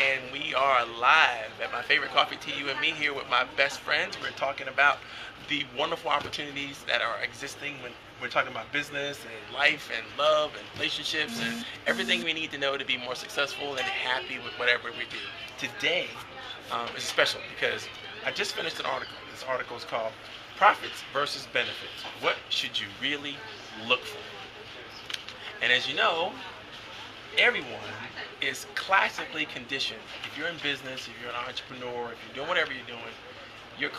and we are live at my favorite coffee, tea, you and me, here with my best friends. We're talking about the wonderful opportunities that are existing when we're talking about business and life and love and relationships and everything we need to know to be more successful and happy with whatever we do. Today is special because I just finished an article. This article is called Profits versus Benefits. What should you really look for? And as you know, everyone is classically conditioned. If you're in business, if you're an entrepreneur, if you're doing whatever you're doing, you're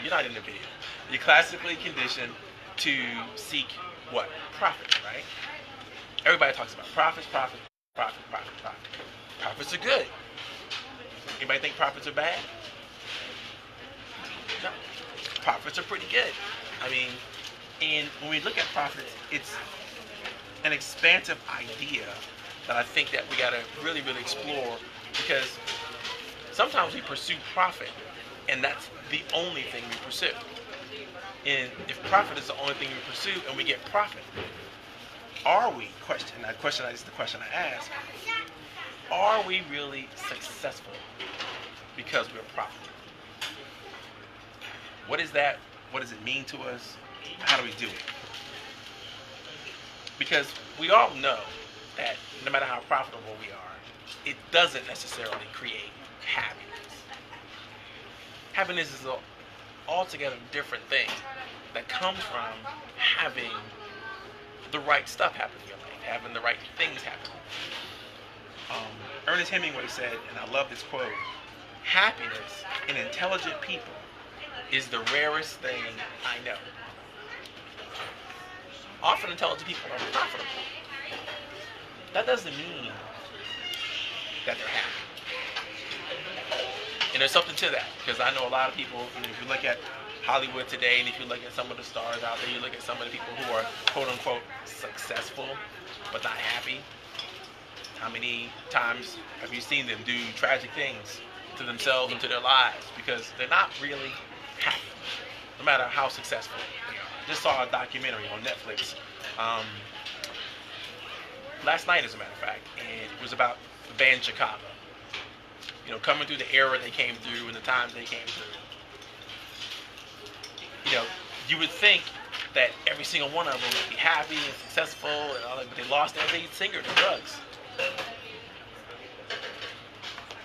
not in the video. You're classically conditioned to seek what? Profit, right? Everybody talks about profits, profit, profit, profit, profit. Profits are good. Anybody think profits are bad? No. Profits are pretty good. I mean, and when we look at profits, it's an expansive idea that I think that we got to really, really explore, because sometimes we pursue profit and that's the only thing we pursue. And if profit is the only thing we pursue and we get profit, are we, is the question I ask, are we really successful because we're profitable? What is that? What does it mean to us? How do we do it? Because we all know that no matter how profitable we are, it doesn't necessarily create happiness. Happiness is an altogether different thing that comes from having the right stuff happen in your life, having the right things happen. Ernest Hemingway said, and I love this quote, happiness in intelligent people is the rarest thing I know. Often intelligent people are profitable. That doesn't mean that they're happy. And there's something to that, because I know a lot of people, if you look at Hollywood today, and if you look at some of the stars out there, you look at some of the people who are quote unquote successful but not happy. How many times have you seen them do tragic things to themselves and to their lives because they're not really happy, no matter how successful they are? I just saw a documentary on Netflix last night, as a matter of fact, and it was about the band Chicago. You know, coming through the era they came through and the times they came through. You know, you would think that every single one of them would be happy and successful and all that, but they lost their lead singer to drugs.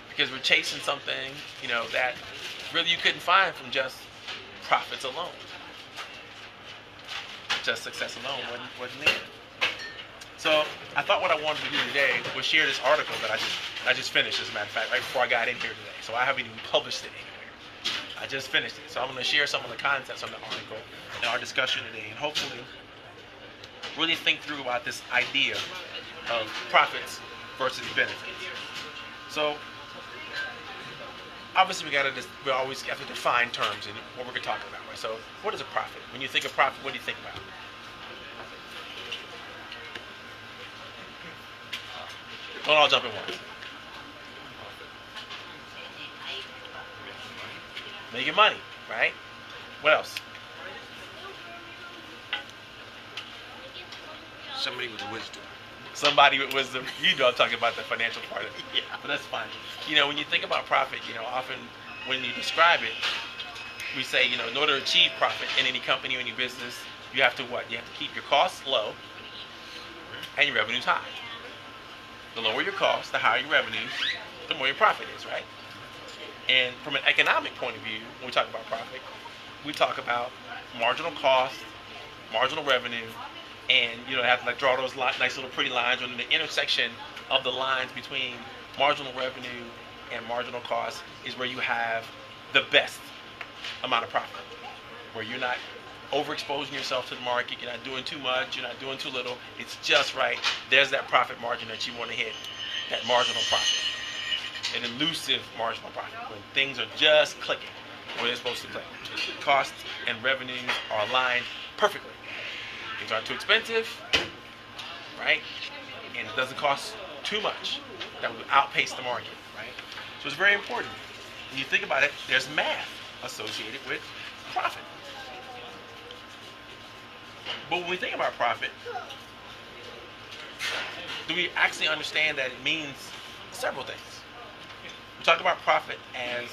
Because we're chasing something, you know, that really you couldn't find from just profits alone. Just success alone wasn't there. So I thought what I wanted to do today was share this article that I just finished, as a matter of fact, right before I got in here today. So I haven't even published it anywhere. I just finished it. So I'm going to share some of the concepts of the article in our discussion today, and hopefully really think through about this idea of profits versus benefits. So obviously we always have to define terms in what we're talking about, right? So what is a profit? When you think of profit, what do you think about? Don't all jump at once. Making money, right? What else? Somebody with wisdom. Somebody with wisdom. You know I'm talking about the financial part of it. Yeah. But that's fine. You know, when you think about profit, you know, often when you describe it, we say, you know, in order to achieve profit in any company or any business, you have to what? You have to keep your costs low and your revenues high. The lower your costs, the higher your revenues, the more your profit is, right? And from an economic point of view, when we talk about profit, we talk about marginal cost, marginal revenue, and you know, have to like draw those nice little pretty lines on the intersection of the lines between marginal revenue and marginal cost is where you have the best amount of profit, where you're not overexposing yourself to the market, you're not doing too much, you're not doing too little, it's just right. There's that profit margin that you want to hit, that marginal profit, an elusive marginal profit, when things are just clicking where they're supposed to click. Costs and revenues are aligned perfectly. Things aren't too expensive, right? And it doesn't cost too much that would outpace the market, right? So it's very important. When you think about it, there's math associated with profit. But when we think about profit, do we actually understand that it means several things? about profit as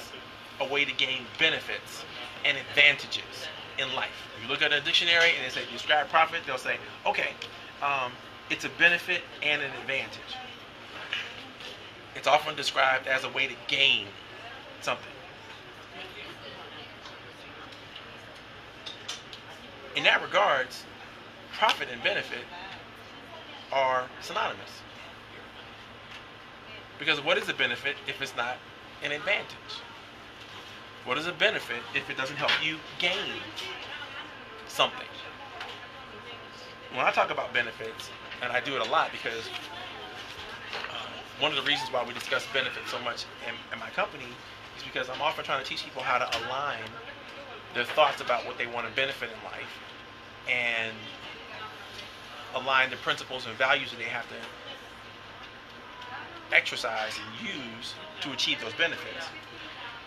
a way to gain benefits and advantages in life. If you look at a dictionary and they say describe profit, they'll say, okay, it's a benefit and an advantage. It's often described as a way to gain something. In that regards, profit and benefit are synonymous. Because what is a benefit if it's not an advantage? What is a benefit if it doesn't help you gain something? When I talk about benefits, and I do it a lot because one of the reasons why we discuss benefits so much in my company is because I'm often trying to teach people how to align their thoughts about what they want to benefit in life and align the principles and values that they have to exercise and use to achieve those benefits.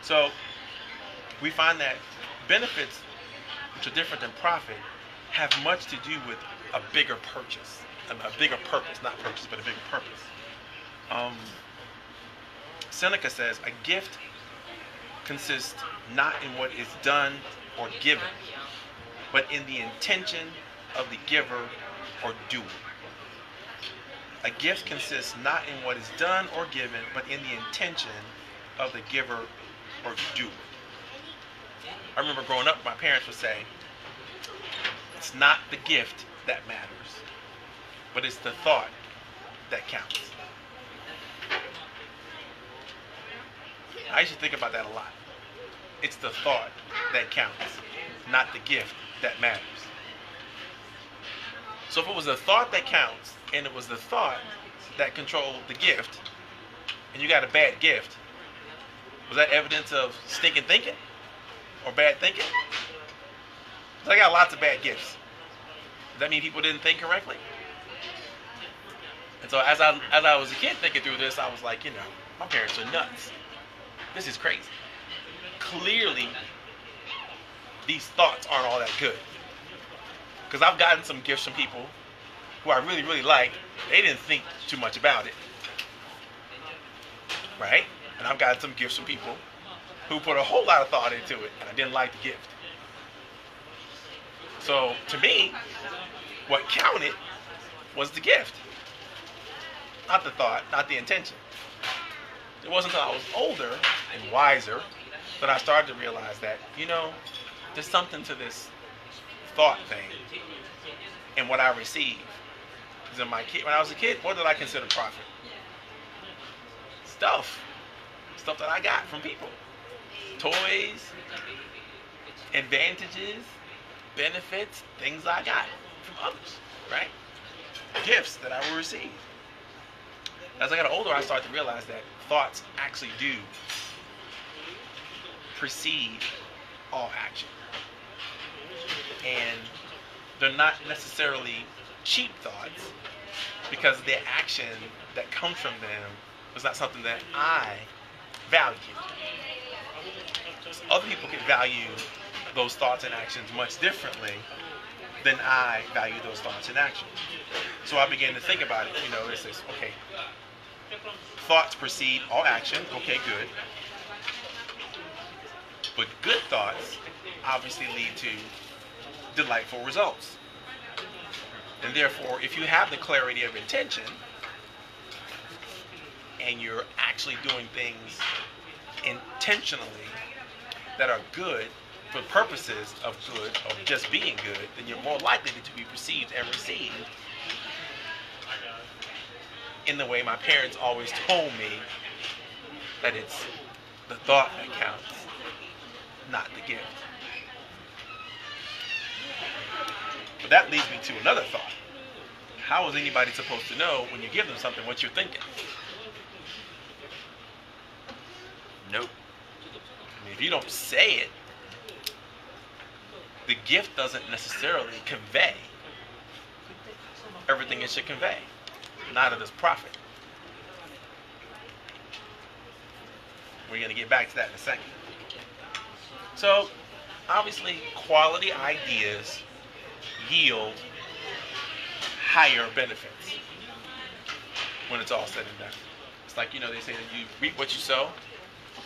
So we find that benefits, which are different than profit, have much to do with a bigger purpose, not purchase, but a bigger purpose. Seneca says, a gift consists not in what is done or given, but in the intention of the giver or doer. A gift consists not in what is done or given, but in the intention of the giver or doer. I remember growing up, my parents would say, it's not the gift that matters, but it's the thought that counts. I used to think about that a lot. It's the thought that counts, not the gift that matters. So if it was the thought that counts, and it was the thought that controlled the gift, and you got a bad gift, was that evidence of stinking thinking or bad thinking? Because I got lots of bad gifts. Does that mean people didn't think correctly? And so as I was a kid thinking through this, I was like, my parents are nuts. This is crazy. Clearly, these thoughts aren't all that good. Because I've gotten some gifts from people who I really, really like. They didn't think too much about it. Right? And I've gotten some gifts from people who put a whole lot of thought into it, and I didn't like the gift. So, to me, what counted was the gift. Not the thought, not the intention. It wasn't until I was older and wiser that I started to realize that, there's something to this thought thing and what I receive. Because when I was a kid, what did I consider profit? Stuff that I got from people. Toys, advantages, benefits, things I got from others, right? Gifts that I will receive. As I got older, I started to realize that thoughts actually do precede all action. And they're not necessarily cheap thoughts because the action that comes from them is not something that I value. So other people can value those thoughts and actions much differently than I value those thoughts and actions. So I began to think about it. It says, okay, thoughts precede all action. Okay, good. But good thoughts obviously lead to delightful results. And therefore, if you have the clarity of intention and you're actually doing things intentionally that are good for purposes of good, of just being good, then you're more likely to be perceived and received in the way my parents always told me that it's the thought that counts, not the gift. But that leads me to another thought. How is anybody supposed to know when you give them something what you're thinking? Nope. If you don't say it, the gift doesn't necessarily convey everything it should convey. Neither does profit. We're going to get back to that in a second. So, obviously, quality ideas yield higher benefits when it's all said and done. It's like, they say that you reap what you sow.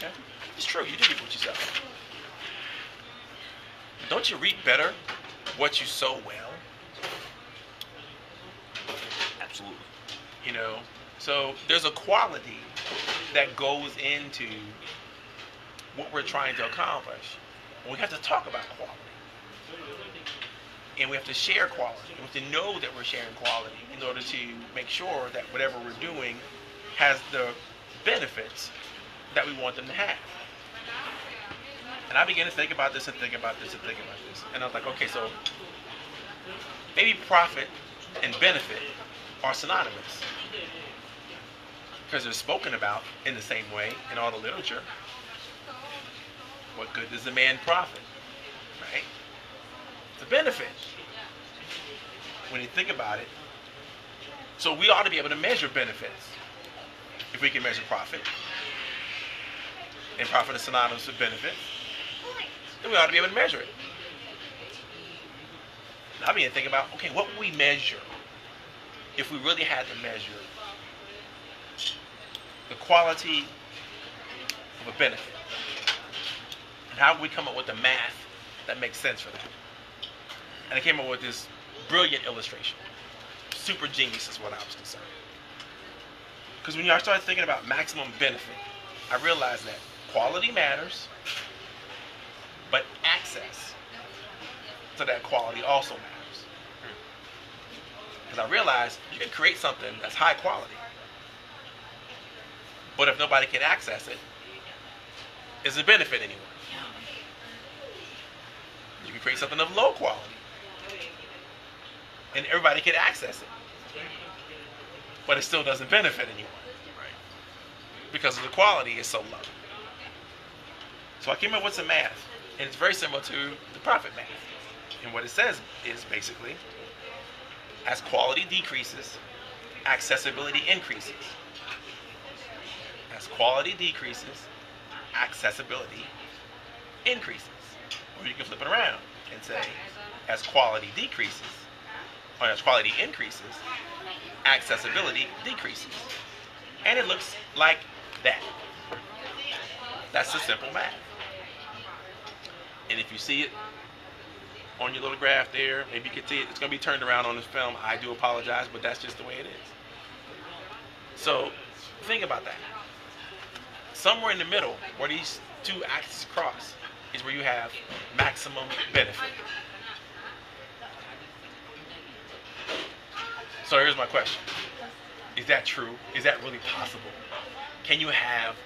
Okay. It's true. You do reap what you sow. Don't you reap better what you sow well? Absolutely. You know, so there's a quality that goes into what we're trying to accomplish. We have to talk about quality. And we have to share quality. We have to know that we're sharing quality in order to make sure that whatever we're doing has the benefits that we want them to have. And I began to think about this and think about this and think about this. And I was like, okay, so maybe profit and benefit are synonymous. Because they're spoken about in the same way in all the literature. What good does a man profit? Right? It's a benefit. When you think about it. So we ought to be able to measure benefits. If we can measure profit. And profit is synonymous with benefit. Then we ought to be able to measure it. Now I mean to think about, okay, what would we measure if we really had to measure the quality of a benefit? And how would we come up with the math that makes sense for that? And I came up with this brilliant illustration. Super genius is what I was concerned. Because when I started thinking about maximum benefit, I realized that quality matters, but access to that quality also matters. Because I realized you can create something that's high quality, but if nobody can access it, is it benefit anywhere? You can create something of low quality, and everybody can access it, but it still doesn't benefit anyone, right? Because the quality is so low. So I came up with some math, and it's very similar to the profit math. And what it says is basically, as quality decreases, accessibility increases. As quality decreases, accessibility increases. Or you can flip it around and say, as quality decreases, or as quality increases, accessibility decreases. And it looks like that. That's the simple math. And if you see it on your little graph there, maybe you can see it. It's going to be turned around on this film. I do apologize, but that's just the way it is. So think about that. Somewhere in the middle, where these two axes cross, is where you have maximum benefit. So here's my question. Is that true? Is that really possible? Can you have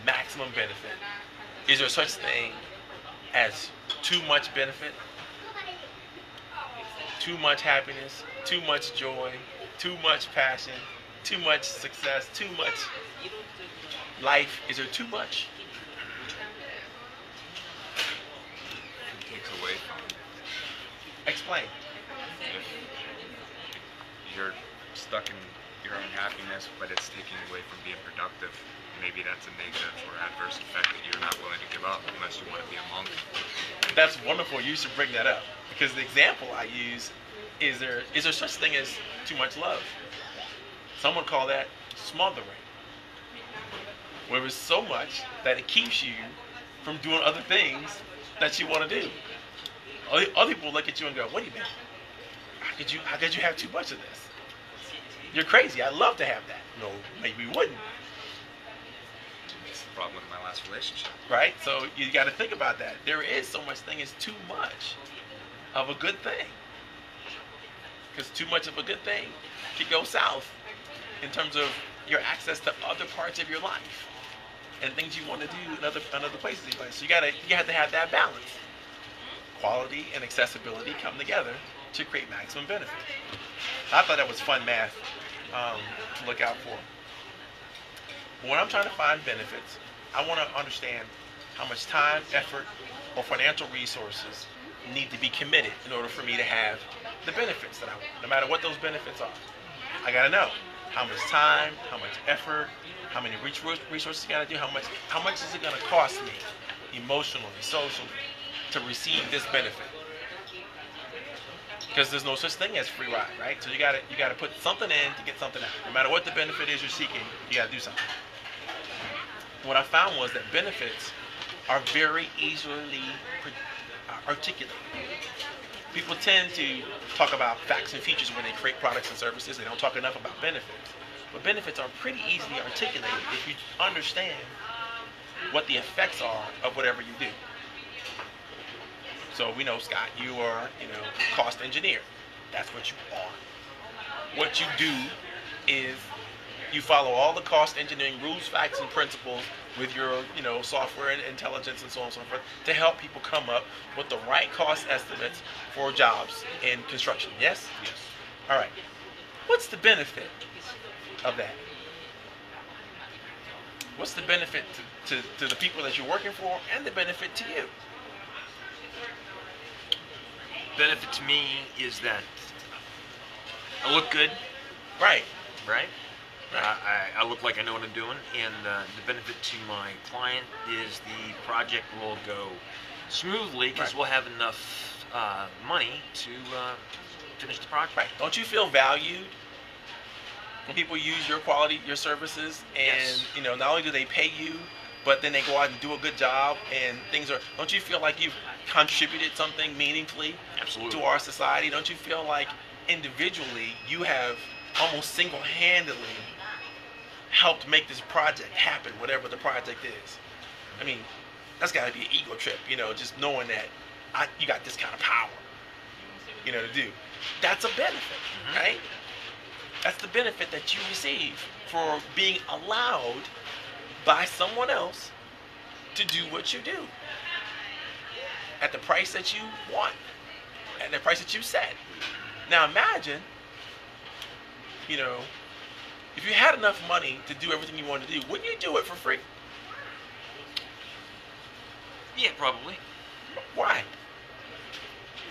maximum benefit? Is there such thing as too much benefit? Too much happiness? Too much joy? Too much passion? Too much success? Too much life? Is there too much? It takes away from. Explain. If you're stuck in your own happiness, but it's taking away from being productive, maybe that's a negative or adverse effect that you're not willing to give up unless you want to be a monk. That's wonderful. You should bring that up, because the example I use is there such thing as too much love? Some would call that smothering, where it's so much that it keeps you from doing other things that you want to do. Other people look at you and go, "What do you mean? How could you have too much of this? You're crazy. I'd love to have that." No, maybe we wouldn't. It's the problem with my last relationship. Right? So you got to think about that. There is so much thing as too much of a good thing. Because too much of a good thing can go south in terms of your access to other parts of your life and things you want to do in other places in your life. So you have to have that balance. Quality and accessibility come together to create maximum benefit. I thought that was fun math to look out for. But when I'm trying to find benefits, I want to understand how much time, effort, or financial resources need to be committed in order for me to have the benefits that I want, no matter what those benefits are. I got to know how much time, how much effort, how many resources you got to do, how much is it going to cost me emotionally, socially, to receive this benefit. Because there's no such thing as free ride, right? So you got to put something in to get something out. No matter what the benefit is you're seeking, you got to do something. what I found was that benefits are very easily articulated. People tend to talk about facts and features when they create products and services. They don't talk enough about benefits. But benefits are pretty easily articulated if you understand what the effects are of whatever you do. So we know, Scott, you are, cost engineer. That's what you are. What you do is you follow all the cost engineering rules, facts, and principles with your, software and intelligence and so on and so forth to help people come up with the right cost estimates for jobs in construction. Yes? Yes. All right. What's the benefit of that? What's the benefit to the people that you're working for and the benefit to you? Benefit to me is that I look good, Right. right? Right. I look like I know what I'm doing, and the benefit to my client is the project will go smoothly because Right. we'll have enough money to finish the project. Right. Don't you feel valued when people use your quality, your services, and Yes. not only do they pay you, but then they go out and do a good job, and things are. Don't you feel like you've contributed something meaningfully Absolutely. to our society? Don't you feel like individually you have almost single-handedly helped make this project happen, whatever the project is? I mean, that's got to be an ego trip, just knowing that you got this kind of power, to do. That's a benefit, right? That's the benefit that you receive for being allowed by someone else to do what you do at the price that you want, at the price that you set. Now imagine, if you had enough money to do everything you wanted to do, wouldn't you do it for free? Yeah, probably. Why?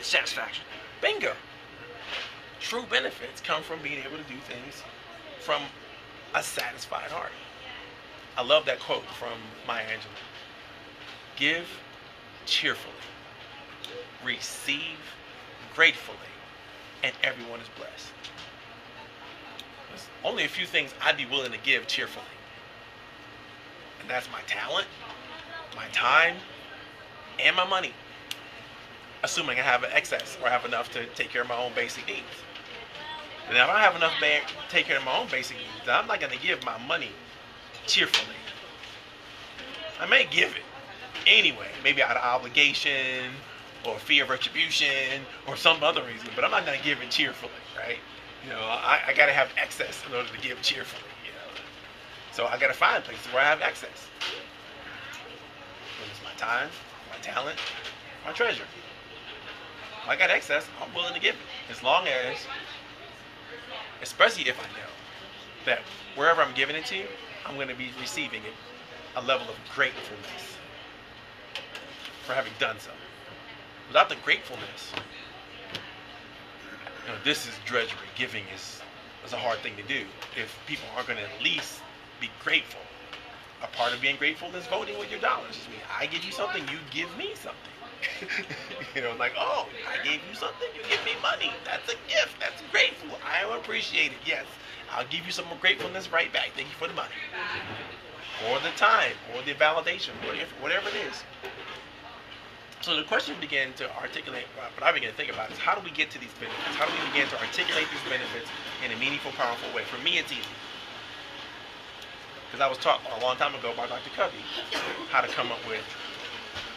Satisfaction. Bingo. True benefits come from being able to do things from a satisfied heart. I love that quote from Maya Angelou. Give cheerfully, receive gratefully, and everyone is blessed. There's only a few things I'd be willing to give cheerfully. And that's my talent, my time, and my money. Assuming I have an excess or have enough to take care of my own basic needs. And if I have enough to take care of my own basic needs, I'm not going to give my money cheerfully. I may give it anyway, maybe out of obligation or fear of retribution or some other reason, but I'm not going to give it cheerfully, right? I got to have excess in order to give cheerfully, So I got to find places where I have excess. Whether it's my time, my talent, my treasure. If I got excess, I'm willing to give it. As long as, especially if I know that wherever I'm giving it to, I'm going to be receiving it a level of gratefulness for having done so. Without the gratefulness, this is drudgery. Giving is a hard thing to do. If people aren't going to at least be grateful, a part of being grateful is voting with your dollars. I give you something, you give me something. Like, oh, I gave you something, you give me money. That's a gift. That's grateful. I appreciate it. Yes, I'll give you some more gratefulness right back. Thank you for the money, or the time, or the validation, whatever it is. So the question began to articulate, what I began to think about is, how do we get to these benefits? How do we begin to articulate these benefits in a meaningful, powerful way? For me, it's easy. Because I was taught a long time ago by Dr. Covey how to come up with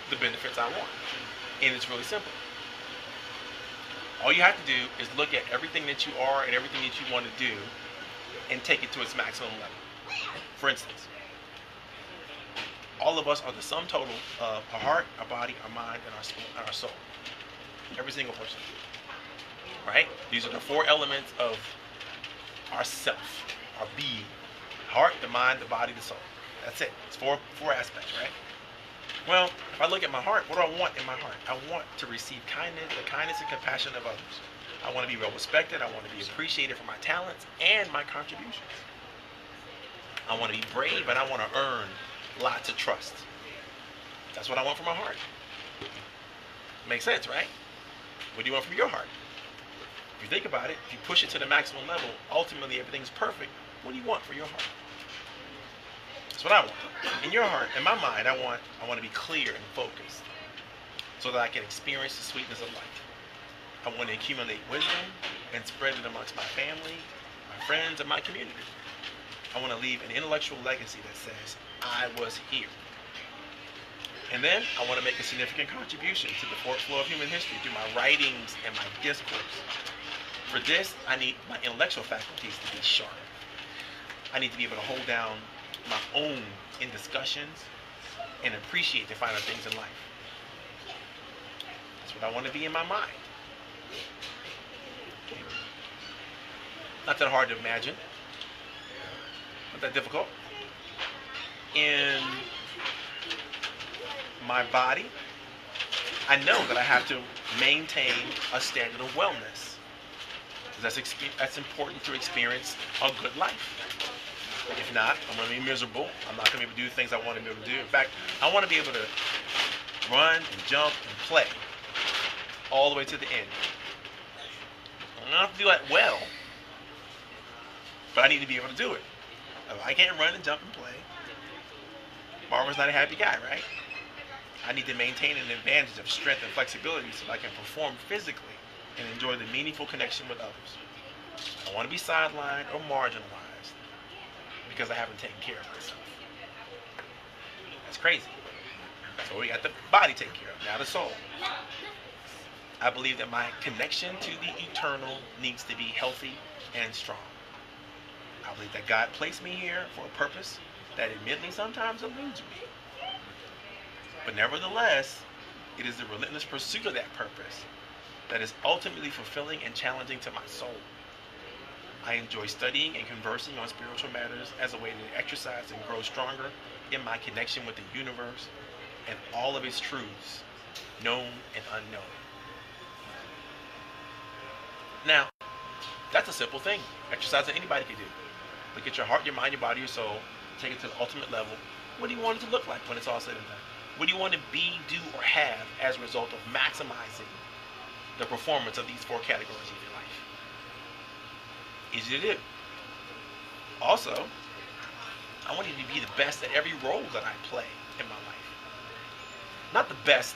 the benefits I want. And it's really simple. All you have to do is look at everything that you are and everything that you want to do and take it to its maximum level. For instance, all of us are the sum total of our heart, our body, our mind, and our soul. Every single person. Right? These are the four elements of our self, our being. Heart, the mind, the body, the soul. That's it. It's four aspects, right? Well, if I look at my heart, what do I want in my heart? I want to receive kindness, the kindness and compassion of others. I want to be well respected. I want to be appreciated for my talents and my contributions. I want to be brave, and I want to earn lots of trust. That's what I want from my heart. Makes sense, right? What do you want from your heart? If you think about it, if you push it to the maximum level, ultimately everything's perfect. What do you want for your heart? That's what I want. In your heart, in my mind, I want to be clear and focused so that I can experience the sweetness of life. I want to accumulate wisdom and spread it amongst my family, my friends, and my community. I want to leave an intellectual legacy that says, I was here. And then I want to make a significant contribution to the flow of human history through my writings and my discourse. For this, I need my intellectual faculties to be sharp. I need to be able to hold down my own in discussions and appreciate the finer things in life. That's what I want to be in my mind. Not that hard to imagine. Not that difficult. In my body, I know that I have to maintain a standard of wellness. That's important to experience a good life. If not, I'm going to be miserable. I'm not going to be able to do the things I want to be able to do. In fact, I want to be able to run and jump and play all the way to the end. I don't have to do that well, but I need to be able to do it. If I can't run and jump and play, Marvin's not a happy guy, right? I need to maintain an advantage of strength and flexibility so that I can perform physically and enjoy the meaningful connection with others. I don't want to be sidelined or marginalized because I haven't taken care of myself. That's crazy. So we got the body taken care of, now the soul. I believe that my connection to the eternal needs to be healthy and strong. I believe that God placed me here for a purpose that admittedly sometimes eludes me. But nevertheless, it is the relentless pursuit of that purpose that is ultimately fulfilling and challenging to my soul. I enjoy studying and conversing on spiritual matters as a way to exercise and grow stronger in my connection with the universe and all of its truths, known and unknown. Now, that's a simple thing. Exercise that anybody can do. Look at your heart, your mind, your body, your soul. Take it to the ultimate level. What do you want it to look like when it's all said and done? What do you want to be, do, or have as a result of maximizing the performance of these four categories of your life? Easy to do. Also, I want you to be the best at every role that I play in my life. Not the best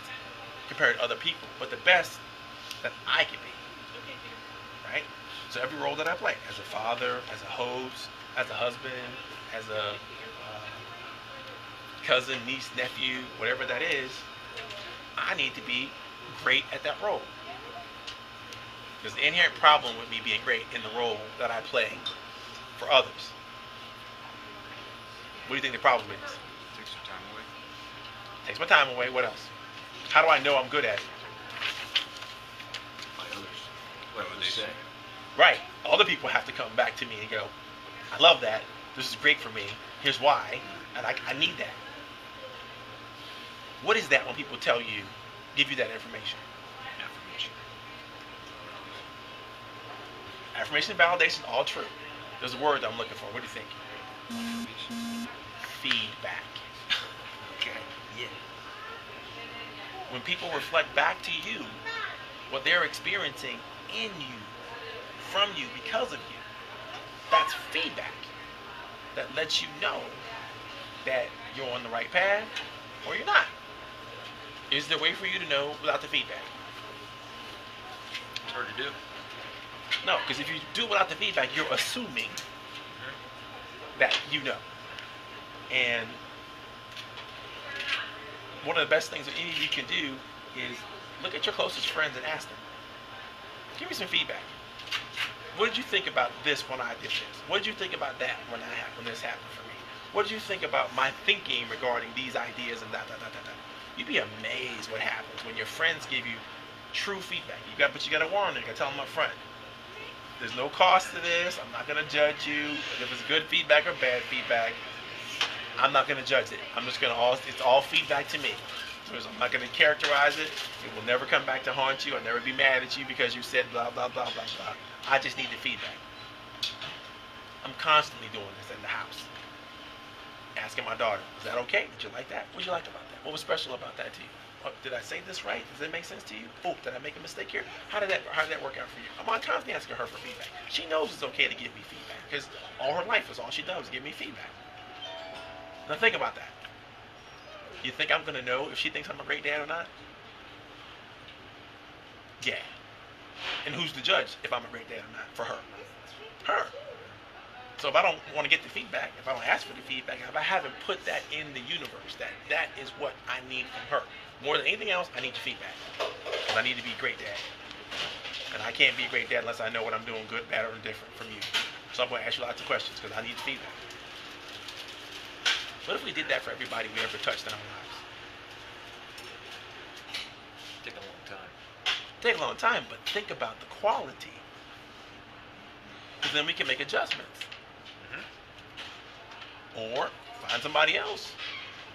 compared to other people, but the best that I can be. Right? So every role that I play, as a father, as a host, as a husband, as a cousin, niece, nephew, whatever that is, I need to be great at that role. There's an inherent problem with me being great in the role that I play for others. What do you think the problem is? Takes your time away. Takes my time away. What else? How do I know I'm good at it? By others. What they say. Right. Other people have to come back to me and go, I love that. This is great for me. Here's why. And I need that. What is that when people tell you, give you that information? Affirmation. Affirmation and validation, all true. There's a word I'm looking for. What do you think? Feedback. Okay. Yeah. When people reflect back to you what they're experiencing in you, from you, because of you, that's feedback. That lets you know that you're on the right path or you're not. Is there a way for you to know without the feedback? It's hard to do. No, because if you do it without the feedback, you're assuming that you know. And one of the best things that any of you can do is look at your closest friends and ask them, give me some feedback. What did you think about this when I did this? What did you think about that when this happened for me? What did you think about my thinking regarding these ideas and that? You'd be amazed what happens when your friends give you true feedback. But you got to warn them. You got to tell them up front. There's no cost to this. I'm not going to judge you. If it's good feedback or bad feedback, I'm not going to judge it. I'm just going to it's all feedback to me. So I'm not going to characterize it. It will never come back to haunt you. I'll never be mad at you because you said blah, blah, blah, blah, blah. I just need the feedback. I'm constantly doing this in the house. Asking my daughter, is that okay? Did you like that? What did you like about that? What was special about that to you? Oh, did I say this right? Does that make sense to you? Oh, did I make a mistake here? How did that work out for you? I'm constantly asking her for feedback. She knows it's okay to give me feedback because all her life is all she does is give me feedback. Now think about that. You think I'm gonna know if she thinks I'm a great dad or not? Yeah. And who's the judge if I'm a great dad or not? For her. Her. So if I don't want to get the feedback, if I don't ask for the feedback, if I haven't put that in the universe, that is what I need from her. More than anything else, I need your feedback. Because I need to be a great dad. And I can't be a great dad unless I know what I'm doing good, bad, or indifferent from you. So I'm going to ask you lots of questions because I need the feedback. What if we did that for everybody we ever touched in our lives? Take a long time. Take a long time, but think about the quality. Because then we can make adjustments. Or find somebody else.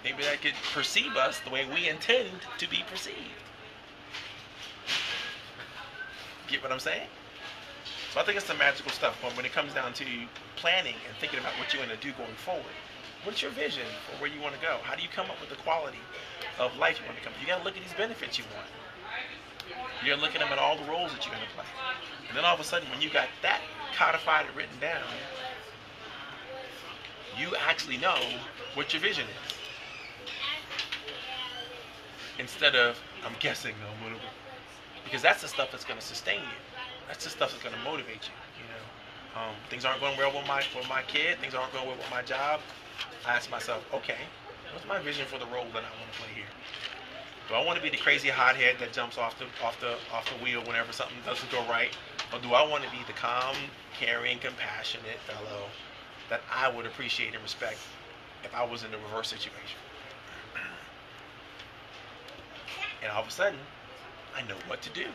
Maybe that could perceive us the way we intend to be perceived. Get what I'm saying? So I think it's the magical stuff. But when it comes down to planning and thinking about what you want to do going forward, what's your vision for where you want to go? How do you come up with the quality of life you want to come? You got to look at these benefits you want. You're looking at them at all the roles that you're going to play. And then all of a sudden, when you got that codified and written down, you actually know what your vision is. Instead of, I'm guessing, because that's the stuff that's going to sustain you. That's the stuff that's going to motivate you. You know, things aren't going well with my kid. Things aren't going well with my job. I ask myself, okay, what's my vision for the role that I want to play here? Do I want to be the crazy hothead that jumps off the wheel whenever something doesn't go right, or do I want to be the calm, caring, compassionate fellow that I would appreciate and respect if I was in a reverse situation? And all of a sudden, I know what to do.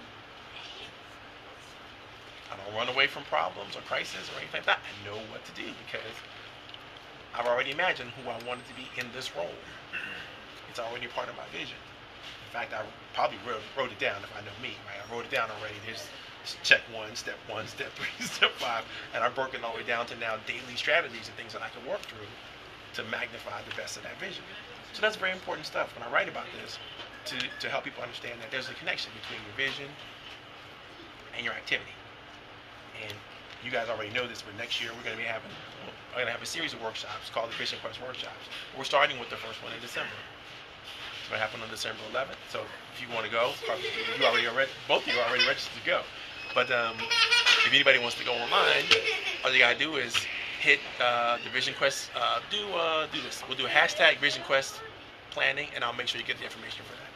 I don't run away from problems or crises or anything like that. I know what to do because I've already imagined who I wanted to be in this role. It's already part of my vision. In fact, I probably wrote it down if I know me, right? I wrote it down already. There's step 1, step 3, step 5, and I've broken all the way down to now daily strategies and things that I can work through to magnify the best of that vision. So that's very important stuff when I write about this to help people understand that there's a connection between your vision and your activity. And you guys already know this, but next year we're going to have a series of workshops called the Vision Quest Workshops. We're starting with the first one in December. It's going to happen on December 11th. So if you want to go, both of you are already registered to go. But if anybody wants to go online, all you got to do is hit the Vision Quest. Do this. We'll do a hashtag Vision Quest planning, and I'll make sure you get the information for that.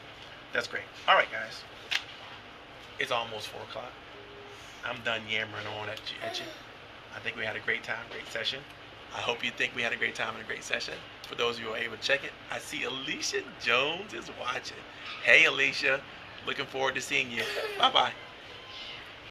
That's great. All right, guys. It's almost 4 o'clock. I'm done yammering on at you. I think we had a great time, great session. I hope you think we had a great time and a great session. For those of you who are able to check it, I see Alicia Jones is watching. Hey, Alicia. Looking forward to seeing you. Bye-bye.